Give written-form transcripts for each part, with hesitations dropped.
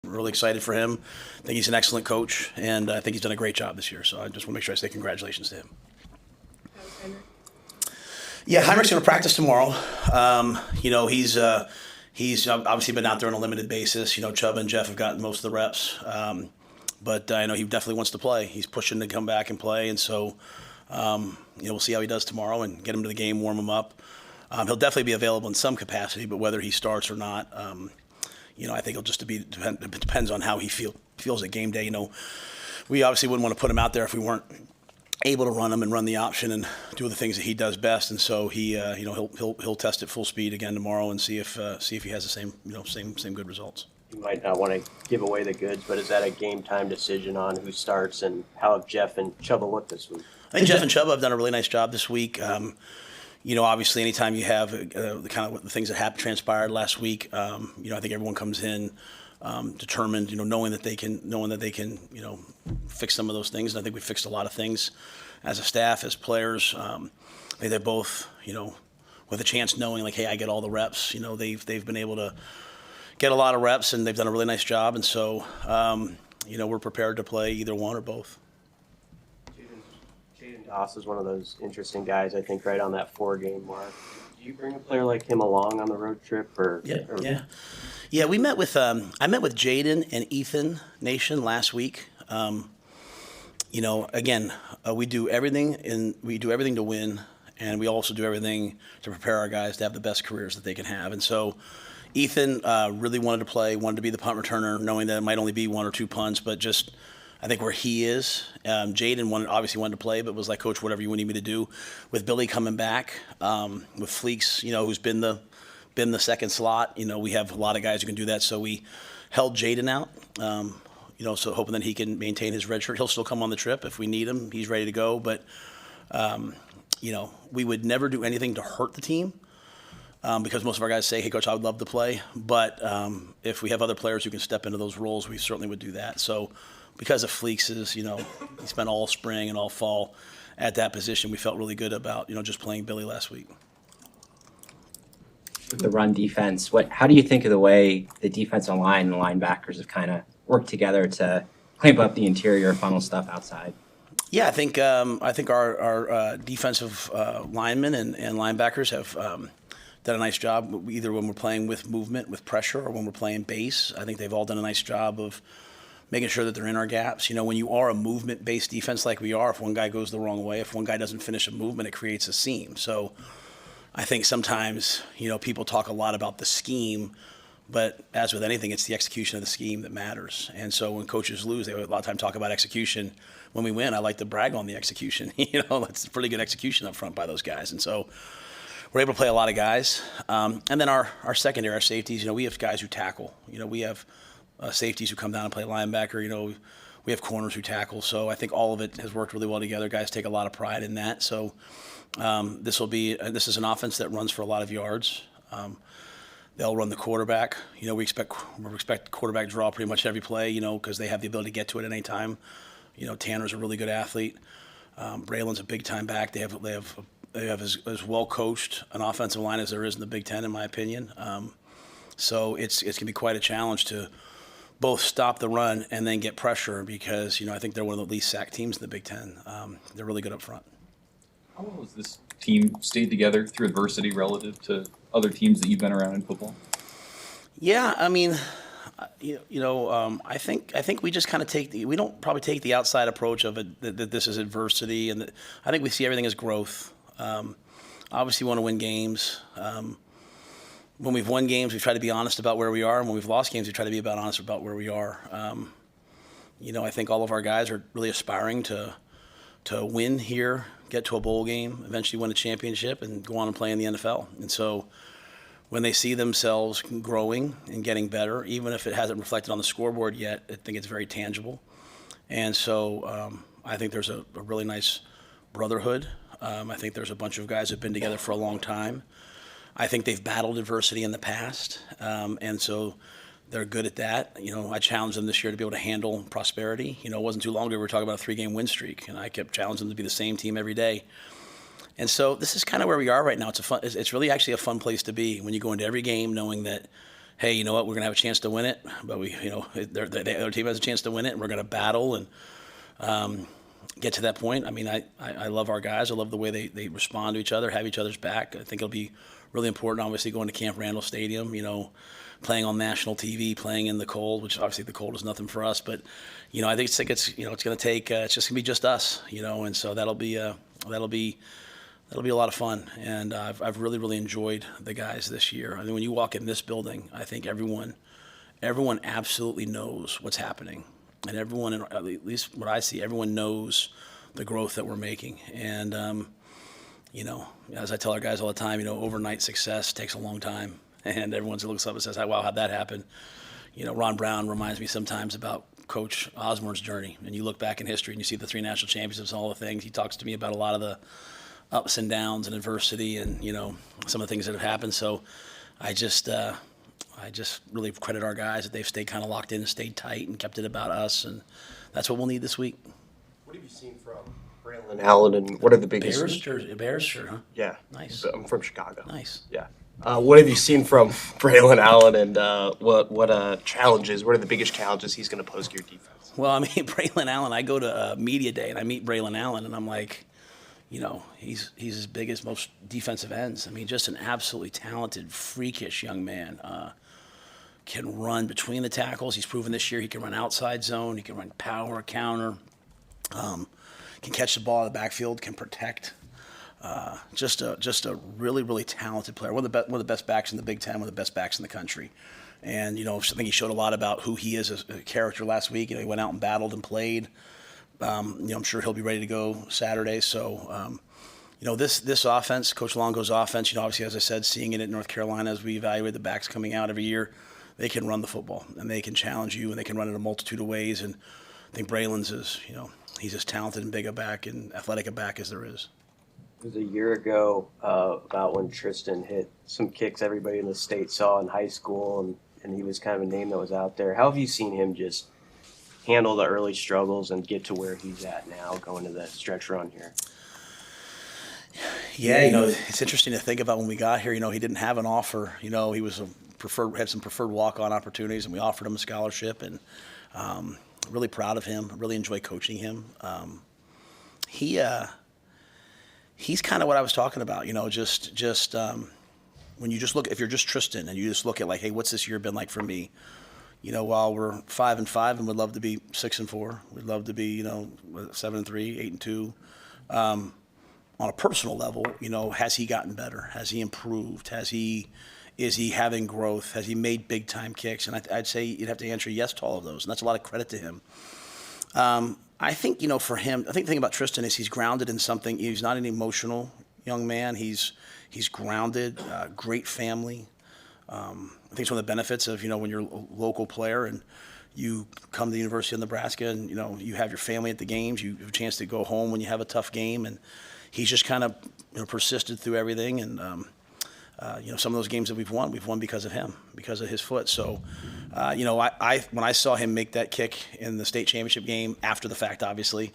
Really excited for him. I think he's an excellent coach, and I think he's done a great job this year. So I just want to make sure I say congratulations to him. Yeah, Heinrich's going to practice tomorrow. He's obviously been out there on a limited basis. Chubb and Jeff have gotten most of the reps, but I know he definitely wants to play. He's pushing to come back and play, and so we'll see how he does tomorrow and get him to the game, warm him up. He'll definitely be available in some capacity, but whether he starts or not, I think it'll just it depends on how he feels at game day. We obviously wouldn't want to put him out there if we weren't able to run him and run the option and do the things that he does best. And so he'll test at full speed again tomorrow and see if he has the same good results. You might not want to give away the goods, but is that a game time decision on who starts, and how have Jeff and Chubba looked this week? I think Jeff and Chubb have done a really nice job this week. Obviously, anytime you have the kind of the things that transpired last week, I think everyone comes in determined, knowing that they can, fix some of those things. And I think we fixed a lot of things as a staff, as players. I think they're both, with a chance knowing like, hey, I get all the reps. They've been able to get a lot of reps, and they've done a really nice job. And so, we're prepared to play either one or both. Doss is one of those interesting guys, I think, right on that 4-game mark. Do you bring a player like him along on the road trip? Yeah. We met with I met with Jaden and Ethan Nation last week. Again, we do everything to win, and we also do everything to prepare our guys to have the best careers that they can have. And so, Ethan really wanted to play, wanted to be the punt returner, knowing that it might only be 1 or 2 punts, but just I think where he is, Jaden obviously wanted to play, but was like, Coach, whatever you need me to do. With Billy coming back, with Fleeks, who's been the second slot, we have a lot of guys who can do that. So we held Jaden out, so hoping that he can maintain his red shirt. He'll still come on the trip if we need him. He's ready to go. But, we would never do anything to hurt the team. Because most of our guys say, hey, Coach, I would love to play. But if we have other players who can step into those roles, we certainly would do that. So because of Fleeks' he spent all spring and all fall at that position, we felt really good about, just playing Billy last week. The run defense, how do you think of the way the defensive line and the linebackers have kind of worked together to clamp up the interior funnel stuff outside? Yeah, I think our defensive linemen and linebackers have done a nice job, either when we're playing with movement, with pressure, or when we're playing base. I think they've all done a nice job of making sure that they're in our gaps. When you are a movement-based defense like we are, if one guy goes the wrong way, if one guy doesn't finish a movement, it creates a seam. So I think sometimes, people talk a lot about the scheme, but as with anything, it's the execution of the scheme that matters. And so when coaches lose, they a lot of time talk about execution. When we win, I like to brag on the execution. That's pretty good execution up front by those guys. And so we're able to play a lot of guys. And then our secondary, our safeties, we have guys who tackle. We have safeties who come down and play linebacker. We have corners who tackle. So I think all of it has worked really well together. Guys take a lot of pride in that. So this is an offense that runs for a lot of yards. They'll run the quarterback. We expect quarterback draw pretty much every play, because they have the ability to get to it at any time. Tanner's a really good athlete. Braylon's a big-time back. They have as well coached an offensive line as there is in the Big Ten, in my opinion. So it's going to be quite a challenge to both stop the run and then get pressure, because I think they're one of the least sacked teams in the Big Ten. They're really good up front. How well has this team stayed together through adversity relative to other teams that you've been around in football? Yeah, I mean, I think we just kind of we don't probably take the outside approach of it that this is adversity, and I think we see everything as growth. Obviously, we want to win games. When we've won games, we try to be honest about where we are, and when we've lost games, we try to be honest about where we are. I think all of our guys are really aspiring to win here, get to a bowl game, eventually win a championship, and go on and play in the NFL. And so when they see themselves growing and getting better, even if it hasn't reflected on the scoreboard yet, I think it's very tangible. And so I think there's a really nice brotherhood. I think there's a bunch of guys that have been together for a long time. I think they've battled adversity in the past, and so they're good at that. I challenged them this year to be able to handle prosperity. It wasn't too long ago we were talking about a 3-game win streak, and I kept challenging them to be the same team every day. And so this is kind of where we are right now. It's really actually a fun place to be when you go into every game knowing that, hey, you know what, we're going to have a chance to win it, but the other team has a chance to win it, and we're going to battle and get to that point. I mean, I love our guys. I love the way they respond to each other, have each other's back. I think it'll be really important, obviously, going to Camp Randall Stadium, playing on national TV, playing in the cold, which obviously the cold is nothing for us. But, I think it's going to take, it's just going to be just us, and so that'll be a lot of fun. And I've really, really enjoyed the guys this year. I mean, when you walk in this building, I think everyone absolutely knows what's happening. And everyone, at least what I see, everyone knows the growth that we're making. And, as I tell our guys all the time, overnight success takes a long time. And everyone looks up and says, wow, how'd that happen? Ron Brown reminds me sometimes about Coach Osborne's journey. And you look back in history and you see the 3 national championships and all the things. He talks to me about a lot of the ups and downs and adversity and, some of the things that have happened. So I just really credit our guys that they've stayed kind of locked in and stayed tight and kept it about us. And that's what we'll need this week. What have you seen from Braylon Allen, and what are the biggest? Bears shirt, huh? Yeah. Nice. I'm from Chicago. Nice. Yeah. What have you seen from Braylon Allen, and what challenges? What are the biggest challenges he's going to pose to your defense? Well, I mean, Braylon Allen, I go to media day and I meet Braylon Allen and I'm like, he's as big as most defensive ends. I mean, just an absolutely talented, freakish young man. Can run between the tackles. He's proven this year he can run outside zone. He can run power, counter. Can catch the ball in the backfield. Can protect. Just a really, really talented player. One of the best backs in the Big Ten. One of the best backs in the country. And I think he showed a lot about who he is as a character last week. He went out and battled and played. I'm sure he'll be ready to go Saturday. So, this offense, Coach Longo's offense, obviously, as I said, seeing it at North Carolina as we evaluate the backs coming out every year, they can run the football and they can challenge you and they can run it a multitude of ways. And I think Braylon's he's as talented and big a back and athletic a back as there is. It was a year ago about when Tristan hit some kicks everybody in the state saw in high school, and he was kind of a name that was out there. How have you seen him just handle the early struggles and get to where he's at now going to the stretch run here? Yeah, it's interesting to think about when we got here. He didn't have an offer. He was had some preferred walk-on opportunities, and we offered him a scholarship. And really proud of him. Really enjoy coaching him. He's kind of what I was talking about. Just when you just look, if you're just Tristan and you just look at like, hey, what's this year been like for me? While we're 5-5 and would love to be 6-4, we'd love to be 7-3, 8-2. On a personal level, has he gotten better? Has he improved? Is he having growth? Has he made big time kicks? And I'd say you'd have to answer yes to all of those, and that's a lot of credit to him. I think for him, I think the thing about Tristan is he's grounded in something. He's not an emotional young man. He's grounded, great family. I think it's one of the benefits of when you're a local player and you come to the University of Nebraska and you have your family at the games. You have a chance to go home when you have a tough game, and he's just kind of persisted through everything. And some of those games that we've won because of him, because of his foot. So, I when I saw him make that kick in the state championship game after the fact, obviously,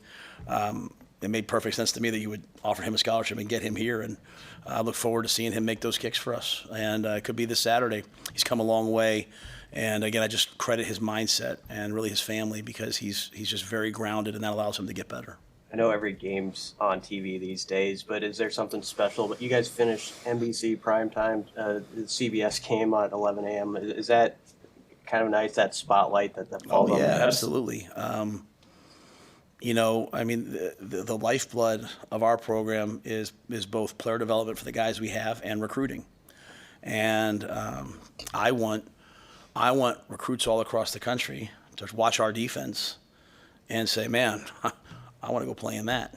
it made perfect sense to me that you would offer him a scholarship and get him here. And I look forward to seeing him make those kicks for us. And it could be this Saturday. He's come a long way. And again, I just credit his mindset and really his family because he's just very grounded, and that allows him to get better. I know every game's on TV these days, but is there something special? But you guys finished NBC primetime, the CBS game at 11 a.m. Is that kind of nice, that spotlight that falls on the guys? Absolutely. The lifeblood of our program is both player development for the guys we have and recruiting. And I want recruits all across the country to watch our defense and say, man, I want to go play in that.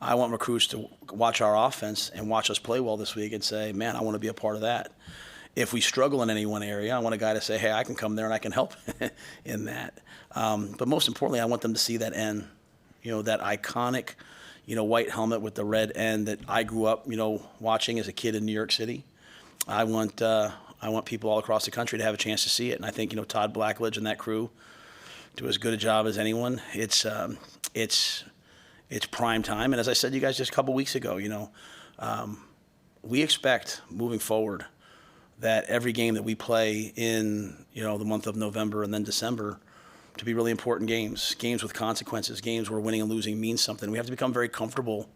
I want recruits to watch our offense and watch us play well this week and say, man, I want to be a part of that. If we struggle in any one area, I want a guy to say, hey, I can come there and I can help in that. But most importantly, I want them to see that N, that iconic, white helmet with the red N that I grew up, watching as a kid in New York City. I want people all across the country to have a chance to see it. And I think, Todd Blackledge and that crew do as good a job as anyone. It's prime time. And as I said to you guys just a couple weeks ago, we expect moving forward that every game that we play in, the month of November and then December to be really important games with consequences, games where winning and losing means something. We have to become very comfortable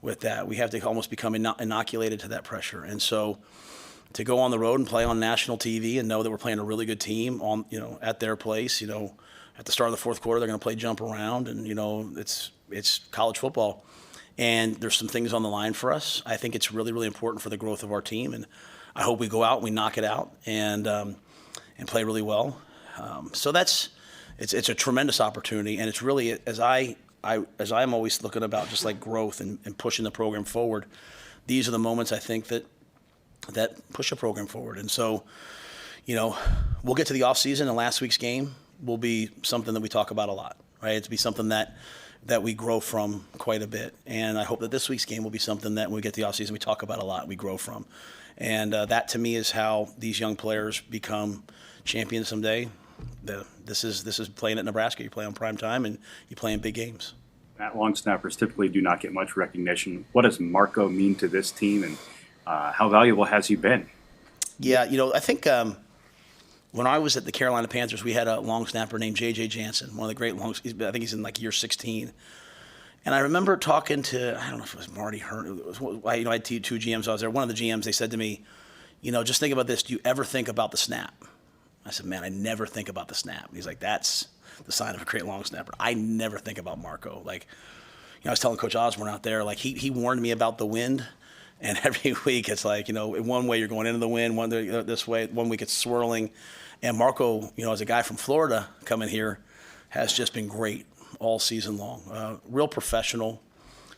with that. We have to almost become inoculated to that pressure. And so to go on the road and play on national TV and know that we're playing a really good team on, at their place, at the start of the fourth quarter, they're going to play jump around, and, it's college football. And there's some things on the line for us. I think it's really, really important for the growth of our team. And I hope we go out and we knock it out and play really well. So it's a tremendous opportunity. And it's really, as I'm always looking about just like growth and pushing the program forward, these are the moments I think that push a program forward. And so, we'll get to the off season, and last week's game will be something that we talk about a lot, right? It'll be something that we grow from quite a bit. And I hope that this week's game will be something that when we get to the off season, we talk about a lot, we grow from. And that to me is how these young players become champions someday. This is playing at Nebraska. You play on prime time and you play in big games. Matt, long snappers typically do not get much recognition. What does Marco mean to this team, and how valuable has he been? Yeah, I think when I was at the Carolina Panthers, we had a long snapper named J.J. Jansen, one of the great I think he's in like year 16. And I remember talking to, I don't know if it was Marty Hearn. I had two GMs. I was there. One of the GMs, they said to me, just think about this. Do you ever think about the snap? I said, man, I never think about the snap. He's like, that's the sign of a great long snapper. I never think about Marco. Like, I was telling Coach Osborne out there, like he warned me about the wind. And every week it's like, in one way you're going into the wind, one this way, 1 week it's swirling. And Marco, as a guy from Florida coming here, has just been great all season long. Real professional,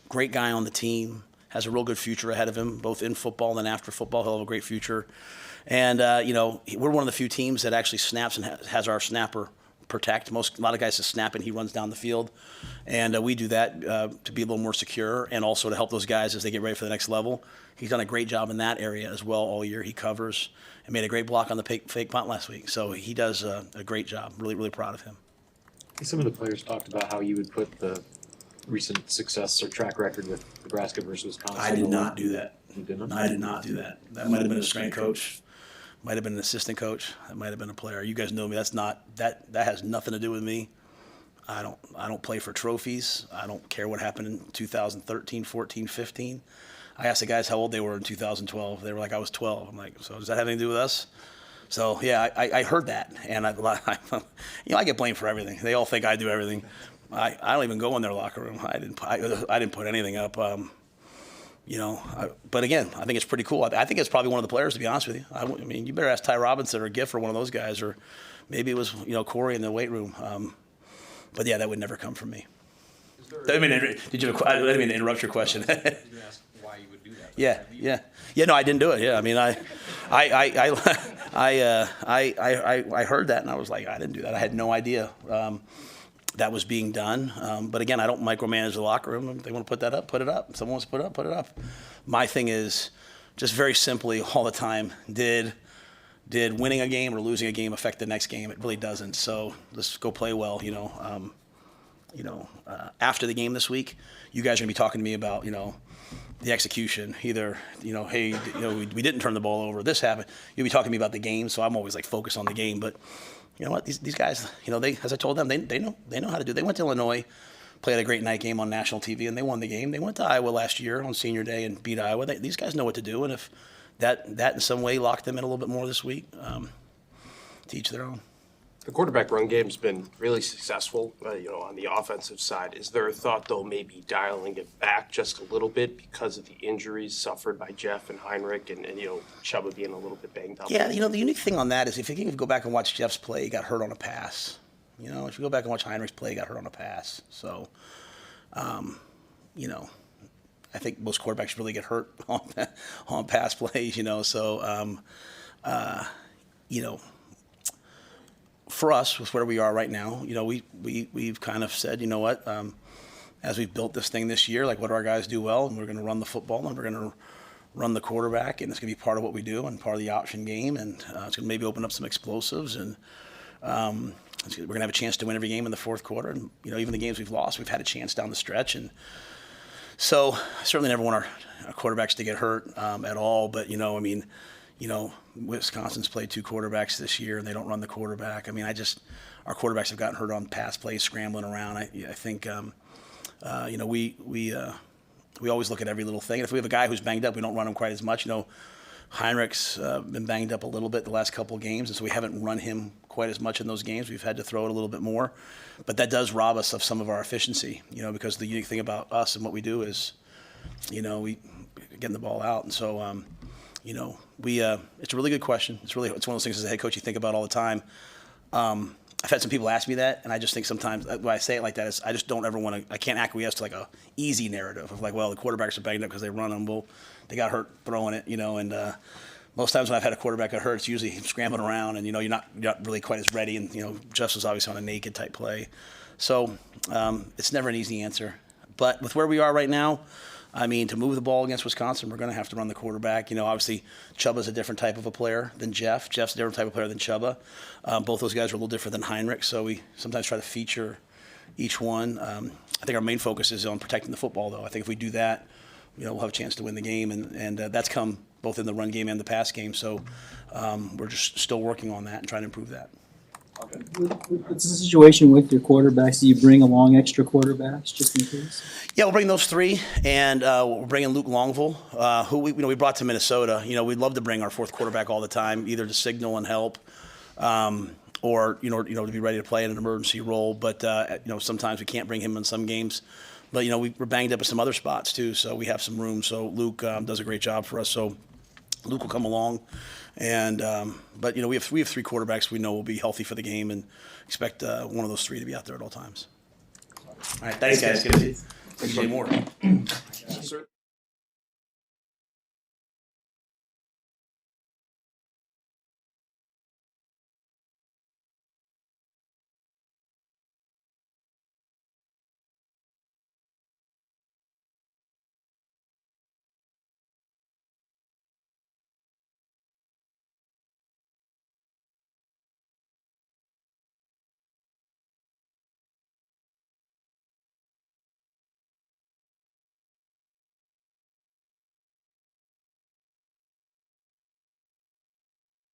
great guy on the team, has a real good future ahead of him, both in football and after football. He'll have a great future. And, we're one of the few teams that actually snaps and has our snapper protect. A lot of guys just snap and he runs down the field. And we do that to be a little more secure and also to help those guys as they get ready for the next level. He's done a great job in that area as well all year. He covers and made a great block on the fake punt last week. So he does a great job. Really, really proud of him. Some of the players talked about how you would put the recent success or track record with Nebraska versus Wisconsin. I did not do that. You didn't? I did not do that. That might have been a strength coach. Might have been an assistant coach. That might have been a player. You guys know me. That has nothing to do with me. I don't play for trophies. I don't care what happened in 2013, 14, 15. I asked the guys how old they were in 2012. They were like, I was 12. I'm like, so does that have anything to do with us? So yeah, I heard that, and I get blamed for everything. They all think I do everything. I don't even go in their locker room. I didn't put anything up. But again, I think it's pretty cool. I think it's probably one of the players, to be honest with you. I mean, you better ask Ty Robinson or Giff or one of those guys, or maybe it was Corey in the weight room. But yeah, that would never come from me. I didn't mean to interrupt your question. Did you ask why you would do that? Yeah. No, I didn't do it. Yeah, I mean, I heard that and I was like, I didn't do that. I had no idea that was being done. But again, I don't micromanage the locker room. If they want to put that up, put it up. If someone wants to put it up, put it up. My thing is just very simply all the time, did winning a game or losing a game affect the next game? It really doesn't. So let's go play well. After the game this week, you guys are gonna be talking to me about the execution. Either hey, we didn't turn the ball over. This happened. You'll be talking to me about the game. So I'm always like focused on the game. But you know what? These guys, they, as I told them, they know how to do it. They went to Illinois, played a great night game on national TV, and they won the game. They went to Iowa last year on senior day and beat Iowa. These guys know what to do. And if that in some way locked them in a little bit more this week, to each their own. The quarterback run game's been really successful, on the offensive side. Is there a thought, though, maybe dialing it back just a little bit because of the injuries suffered by Jeff and Heinrich and Chuba being a little bit banged up? Yeah, the unique thing on that is if you can go back and watch Jeff's play, he got hurt on a pass. If you go back and watch Heinrich's play, he got hurt on a pass. So, I think most quarterbacks really get hurt on pass plays, So, for us, with where we are right now, we've kind of said, as we've built this thing this year, like what do our guys do well, and we're going to run the football, and we're going to run the quarterback, and it's going to be part of what we do and part of the option game, and it's going to maybe open up some explosives, and we're going to have a chance to win every game in the fourth quarter, and even the games we've lost, we've had a chance down the stretch, and so I certainly never want our quarterbacks to get hurt at all, but Wisconsin's played 2 quarterbacks this year, and they don't run the quarterback. I mean, our quarterbacks have gotten hurt on pass plays, scrambling around. I think, we always look at every little thing. And if we have a guy who's banged up, we don't run him quite as much. Heinrich's been banged up a little bit the last couple of games, and so we haven't run him quite as much in those games. We've had to throw it a little bit more. But that does rob us of some of our efficiency, because the unique thing about us and what we do is, we getting the ball out. And so, it's a really good question. It's one of those things as a head coach you think about all the time. I've had some people ask me that, and I just think sometimes when I say it like that, is I just don't ever want to. I can't acquiesce to like a easy narrative of like, well, the quarterbacks are banged up because they run them. Well, they got hurt throwing it, and most times when I've had a quarterback get hurt, it's usually him scrambling around, and you're not really quite as ready. And Jeff was obviously on a naked type play, so it's never an easy answer. But with where we are right now, I mean, to move the ball against Wisconsin, we're going to have to run the quarterback. Obviously, Chubba's a different type of a player than Jeff. Jeff's a different type of player than Chubba. Both those guys are a little different than Heinrich, so we sometimes try to feature each one. I think our main focus is on protecting the football, though. I think if we do that, we'll have a chance to win the game, and that's come both in the run game and the pass game. So we're just still working on that and trying to improve that. What's the situation with your quarterbacks? Do you bring along extra quarterbacks just in case? Yeah, we'll bring those 3, and we're bringing Luke Longville, who we brought to Minnesota. We'd love to bring our 4th quarterback all the time, either to signal and help, or to be ready to play in an emergency role. But sometimes we can't bring him in some games. But we're banged up at some other spots too, so we have some room. So Luke does a great job for us. So Luke will come along, and but we have 3 quarterbacks we know will be healthy for the game, and expect one of those 3 to be out there at all times. All right, thanks guys. Good to see you. Appreciate more. Yes, sir.